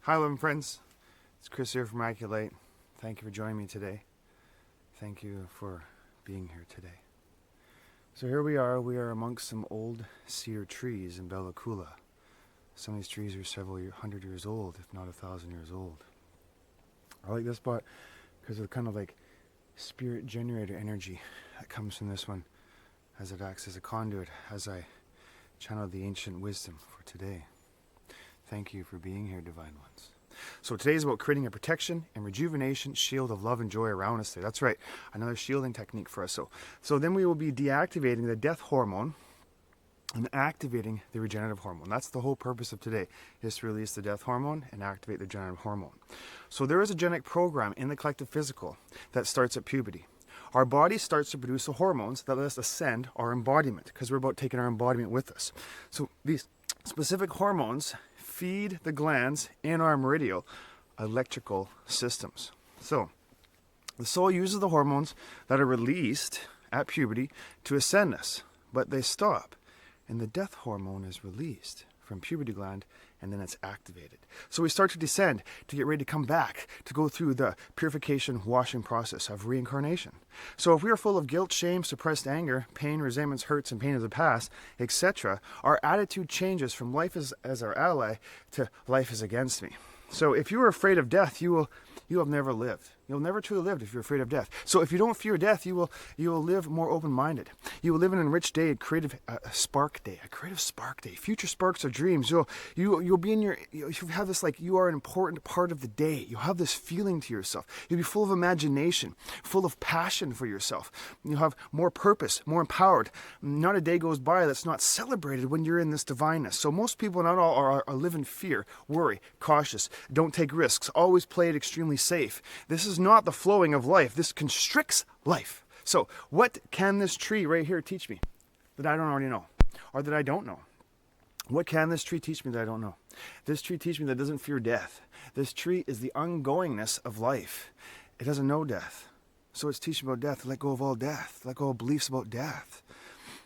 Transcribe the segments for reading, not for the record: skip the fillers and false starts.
Hi, loving friends. It's Chris here from Maculate. Thank you for joining me today. Thank you for being here today. So here we are amongst some old cedar trees in Bella Coola. Some of these trees are several hundred years old, if not 1,000 years old. I like this spot because of the kind of like spirit generator energy that comes from this one as it acts as a conduit as I channel the ancient wisdom for today. Thank you for being here, divine ones. So today is about creating a protection and rejuvenation shield of love and joy around us today. That's right, another shielding technique for us. So then we will be deactivating the death hormone and activating the regenerative hormone. That's the whole purpose of today, is to release the death hormone and activate the regenerative hormone. So there is a genetic program in the collective physical that starts at puberty. Our body starts to produce the hormones that let us ascend our embodiment, because we're about taking our embodiment with us. So these specific hormones feed the glands in our meridian electrical systems. So the soul uses the hormones that are released at puberty to ascend us, but they stop, and the death hormone is released from puberty gland, and then it's activated. So we start to descend to get ready to come back, to go through the purification, washing process of reincarnation. So if we are full of guilt, shame, suppressed anger, pain, resentments, hurts, and pain of the past, etc., our attitude changes from life as our ally to life is against me. So if you are afraid of death, you have never lived. You'll never truly live if you're afraid of death. So if you don't fear death, you will live more open-minded. You will live in an enriched day, a creative spark day. Future sparks of dreams. You'll be in you'll have this, like, you are an important part of the day. You'll have this feeling to yourself. You'll be full of imagination, full of passion for yourself. You'll have more purpose, more empowered. Not a day goes by that's not celebrated when you're in this divineness. So most people, not all, are live in fear, worry, cautious, don't take risks, always play it extremely safe. This is not the flowing of life. This constricts life. So what can this tree right here teach me that I don't already know, or that I don't know? What can this tree teach me that I don't know? This tree teach me that it doesn't fear death. This tree is the ongoingness of life. It doesn't know death. So it's teaching about death. Let go of all death. Let go of beliefs about death.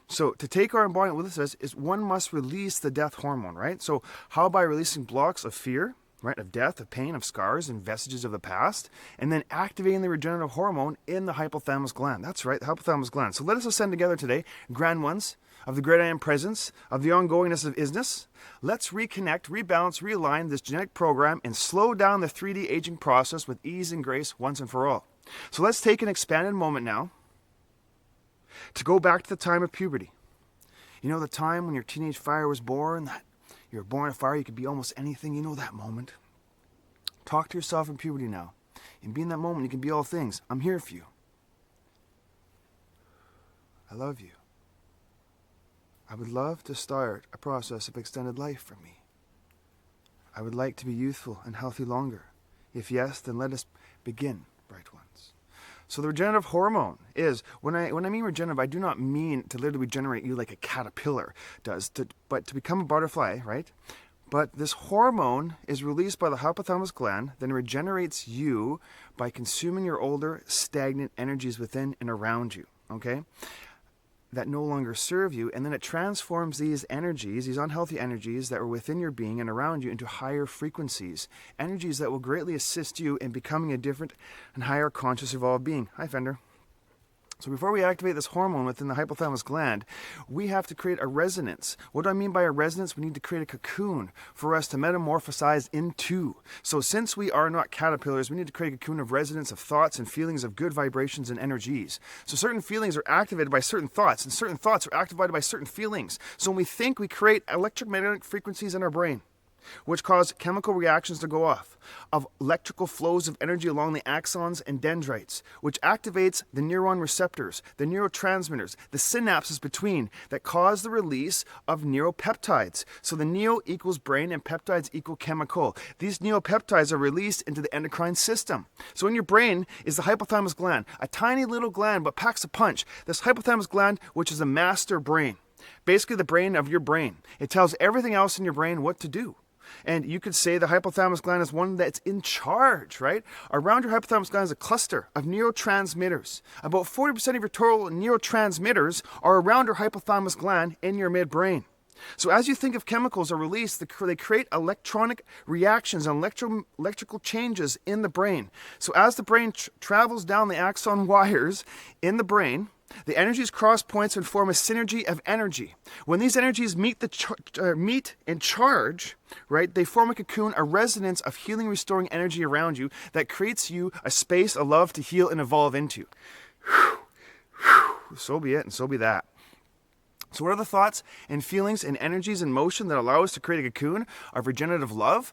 So to take our embodiment, what this says is one must release the death hormone, right? So how? By releasing blocks of fear, right, of death, of pain, of scars, and vestiges of the past, and then activating the regenerative hormone in the hypothalamus gland. That's right, the hypothalamus gland. So let us ascend together today, grand ones, of the great I am presence, of the ongoingness of isness. Let's reconnect, rebalance, realign this genetic program, and slow down the 3D aging process with ease and grace once and for all. So let's take an expanded moment now to go back to the time of puberty. You know, the time when your teenage fire was born, that you were born a fire, you could be almost anything. You know that moment. Talk to yourself in puberty now. And be in that moment, you can be all things. I'm here for you. I love you. I would love to start a process of extended life for me. I would like to be youthful and healthy longer. If yes, then let us begin, bright ones. So the regenerative hormone is, when I mean regenerative, I do not mean to literally regenerate you like a caterpillar does, but to become a butterfly, right? But this hormone is released by the hypothalamus gland, then regenerates you by consuming your older, stagnant energies within and around you, okay? That no longer serve you, and then it transforms these energies, these unhealthy energies that were within your being and around you, into higher frequencies, energies that will greatly assist you in becoming a different and higher conscious evolved being. Hi, Fender. So before we activate this hormone within the hypothalamus gland, we have to create a resonance. What do I mean by a resonance? We need to create a cocoon for us to metamorphosize into. So since we are not caterpillars, we need to create a cocoon of resonance of thoughts and feelings of good vibrations and energies. So certain feelings are activated by certain thoughts, and certain thoughts are activated by certain feelings. So when we think, we create electromagnetic frequencies in our brain, which cause chemical reactions to go off, of electrical flows of energy along the axons and dendrites, which activates the neuron receptors, the neurotransmitters, the synapses between, that cause the release of neuropeptides. So the neo equals brain and peptides equal chemical. These neuropeptides are released into the endocrine system. So in your brain is the hypothalamus gland, a tiny little gland but packs a punch. This hypothalamus gland, which is a master brain, basically the brain of your brain. It tells everything else in your brain what to do. And you could say the hypothalamus gland is one that's in charge, right? Around your hypothalamus gland is a cluster of neurotransmitters. About 40% of your total neurotransmitters are around your hypothalamus gland in your midbrain. So as you think of chemicals are released, they create electronic reactions and electrical changes in the brain. So as the brain travels down the axon wires in the brain, the energies cross points and form a synergy of energy. When these energies meet and charge, right, they form a cocoon, a resonance of healing, restoring energy around you that creates you a space of love to heal and evolve into. So be it, and so be that. So what are the thoughts and feelings and energies in motion that allow us to create a cocoon of regenerative love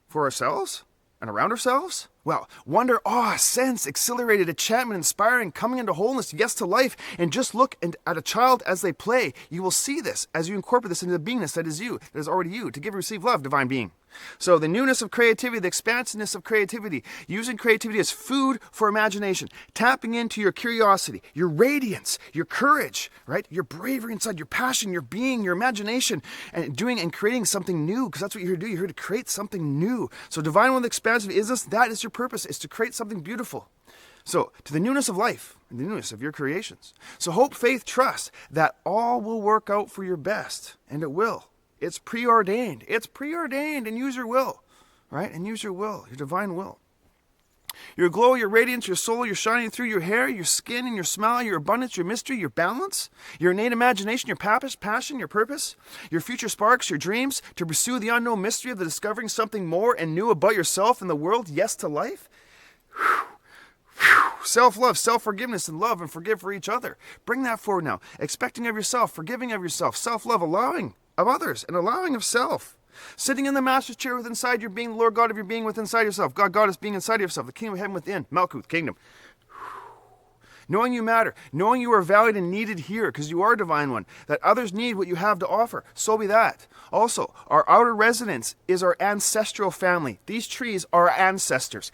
for ourselves and around ourselves? Well, wonder, awe, sense, exhilarated, enchantment, inspiring, coming into wholeness, yes to life. And just look at a child as they play. You will see this as you incorporate this into the beingness that is you, that is already you, to give and receive love, divine being. So the newness of creativity, the expansiveness of creativity, using creativity as food for imagination, tapping into your curiosity, your radiance, your courage, right? Your bravery inside, your passion, your being, your imagination, and doing and creating something new, because that's what you're here to do. You're here to create something new. So divine one, the expansive is that is your purpose, is to create something beautiful. So to the newness of life and the newness of your creations. So hope, faith, trust that all will work out for your best, and it will. It's preordained. It's preordained, and use your will, right? And use your will, your divine will. Your glow, your radiance, your soul, your shining through, your hair, your skin, and your smile, your abundance, your mystery, your balance, your innate imagination, your passion, your purpose, your future sparks, your dreams, to pursue the unknown mystery of the discovering something more and new about yourself and the world, yes to life. Self-love, self-forgiveness, and love and forgive for each other. Bring that forward now. Expecting of yourself, forgiving of yourself, self-love, allowing of others, and allowing of self. Sitting in the master's chair within inside your being, the Lord God of your being within inside yourself. God is being inside of yourself, the kingdom of heaven within, Malkuth, kingdom. Knowing you matter, knowing you are valued and needed here, because you are a divine one, that others need what you have to offer. So be that. Also, our outer residence is our ancestral family. These trees are our ancestors.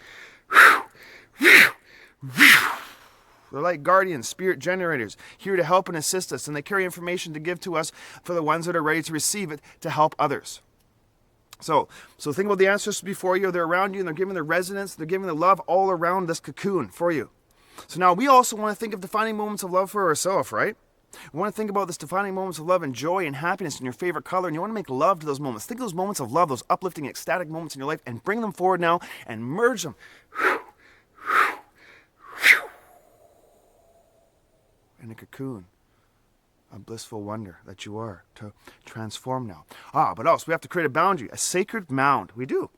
They're like guardians, spirit generators, here to help and assist us, and they carry information to give to us for the ones that are ready to receive it to help others. So think about the ancestors before you. They're around you, and they're giving the resonance, they're giving the love all around this cocoon for you. So now we also want to think of defining moments of love for ourselves, right? We want to think about this defining moments of love and joy and happiness in your favorite color, and you want to make love to those moments. Think of those moments of love, those uplifting, ecstatic moments in your life, and bring them forward now and merge them in a cocoon, a blissful wonder that you are to transform now. But also we have to create a boundary, a sacred mound. We do.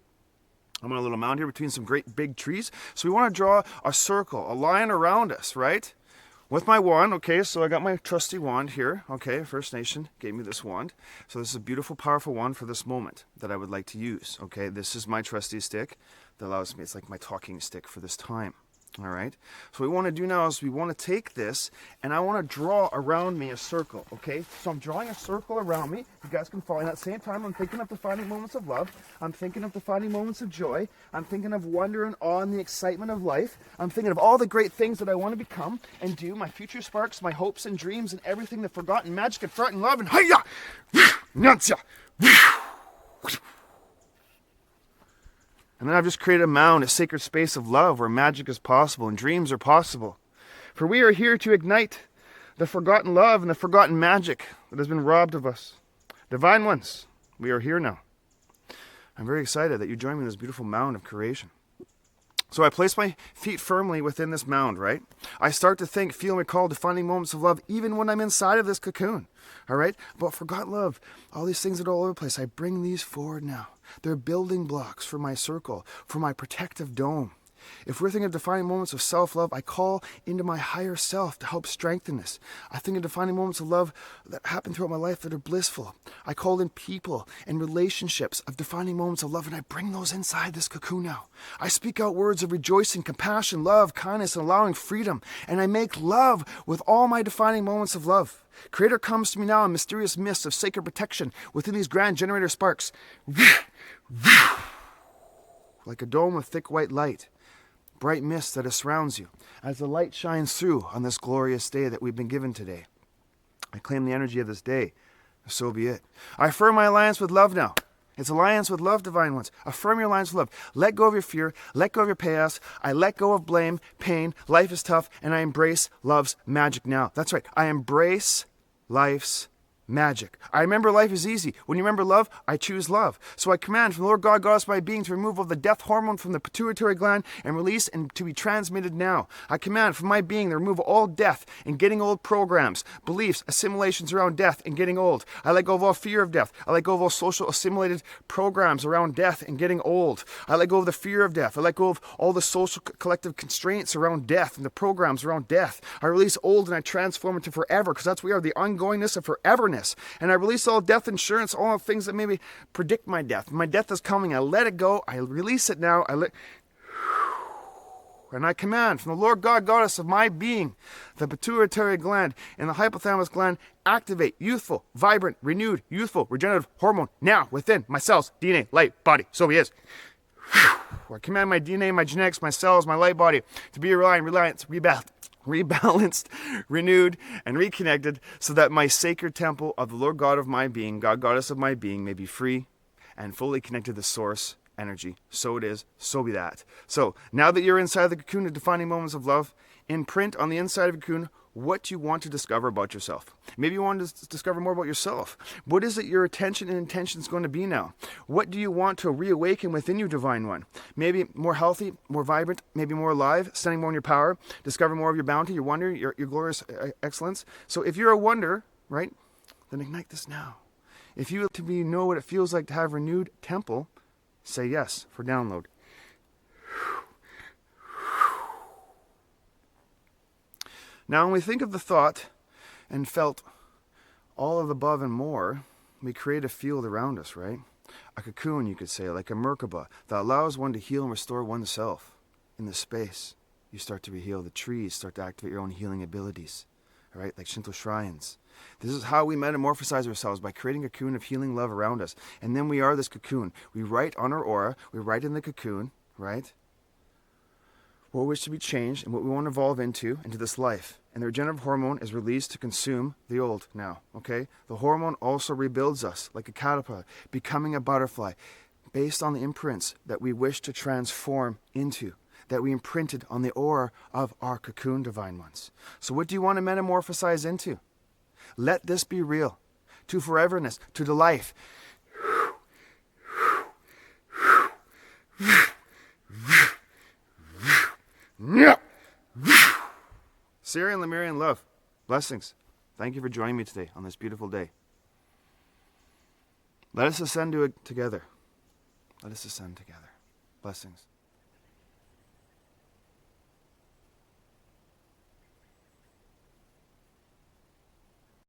I'm on a little mound here between some great big trees. So we want to draw a circle, a line around us, right? With my wand, okay, so I got my trusty wand here. Okay, First Nation gave me this wand. So this is a beautiful, powerful wand for this moment that I would like to use. Okay, this is my trusty stick that allows me, it's like my talking stick for this time. All right, so what we want to do now is we want to take this and I want to draw around me a circle, okay? So I'm drawing a circle around me. You guys can follow. And at the same time, I'm thinking of defining moments of love. I'm thinking of defining moments of joy. I'm thinking of wonder and awe and the excitement of life. I'm thinking of all the great things that I want to become and do, my future sparks, my hopes and dreams and everything, the forgotten magic and forgotten love and hiya! Nyansia! And then I've just created a mound, a sacred space of love where magic is possible and dreams are possible. For we are here to ignite the forgotten love and the forgotten magic that has been robbed of us. Divine ones, we are here now. I'm very excited that you join me in this beautiful mound of creation. So I place my feet firmly within this mound, right? I start to think, feel, and recall defining moments of love even when I'm inside of this cocoon, all right? But forgot love, all these things that are all over the place, I bring these forward now. They're building blocks for my circle, for my protective dome. If we're thinking of defining moments of self-love, I call into my higher self to help strengthen this. I think of defining moments of love that happen throughout my life that are blissful. I call in people and relationships of defining moments of love, and I bring those inside this cocoon now. I speak out words of rejoicing, compassion, love, kindness, and allowing freedom, and I make love with all my defining moments of love. Creator comes to me now in mysterious mists of sacred protection within these grand generator sparks. Like a dome of thick white light. Bright mist that surrounds you as the light shines through on this glorious day that we've been given today. I claim the energy of this day. So be it. I affirm my alliance with love now. It's alliance with love, divine ones. Affirm your alliance with love. Let go of your fear. Let go of your chaos. I let go of blame, pain. Life is tough, and I embrace love's magic now. That's right. I embrace life's magic. I remember life is easy. When you remember love, I choose love. So I command from the Lord God, Goddess, my being, to remove all the death hormone from the pituitary gland and release and to be transmitted now. I command from my being to remove all death and getting old programs, beliefs, assimilations around death and getting old. I let go of all fear of death. I let go of all social assimilated programs around death and getting old. I let go of the fear of death. I let go of all the social collective constraints around death and the programs around death. I release old and I transform into forever, because that's we are, the ongoingness of foreverness. And I release all death insurance, all things that maybe predict my death. My death is coming. I let it go. I release it now. And I command from the Lord God, Goddess of my being, the pituitary gland and the hypothalamus gland, activate youthful, vibrant, renewed, youthful, regenerative hormone now within my cells, DNA, light, body. So he is. I command my DNA, my genetics, my cells, my light body to be rebalanced, renewed, and reconnected, so that my sacred temple of the Lord God of my being, God, Goddess of my being, may be free and fully connected to the source energy. So it is, so be that. So now that you're inside the cocoon of defining moments of love, imprint on the inside of the cocoon what you want to discover about yourself. Maybe you want to discover more about yourself. What is it your attention and intention is going to be now? What do you want to reawaken within you, Divine One? Maybe more healthy, more vibrant, maybe more alive, standing more in your power, discover more of your bounty, your wonder, your glorious excellence. So if you're a wonder, right, then ignite this now. If you know what it feels like to have renewed temple, say yes for download. Now, when we think of the thought and felt all of the above and more, we create a field around us, right? A cocoon, you could say, like a Merkaba, that allows one to heal and restore oneself. In the space, you start to heal. The trees start to activate your own healing abilities, all right? Like Shinto shrines. This is how we metamorphosize ourselves, by creating a cocoon of healing love around us. And then we are this cocoon. We write on our aura, we write in the cocoon, right? What we wish to be changed and what we want to evolve into this life. And the regenerative hormone is released to consume the old now, okay? The hormone also rebuilds us like a caterpillar, becoming a butterfly, based on the imprints that we wish to transform into, that we imprinted on the aura of our cocoon, Divine Ones. So what do you want to metamorphosize into? Let this be real, to foreverness, to the life. Syrian Lemurian love. Blessings. Thank you for joining me today on this beautiful day. Let us ascend to it together. Let us ascend together. Blessings.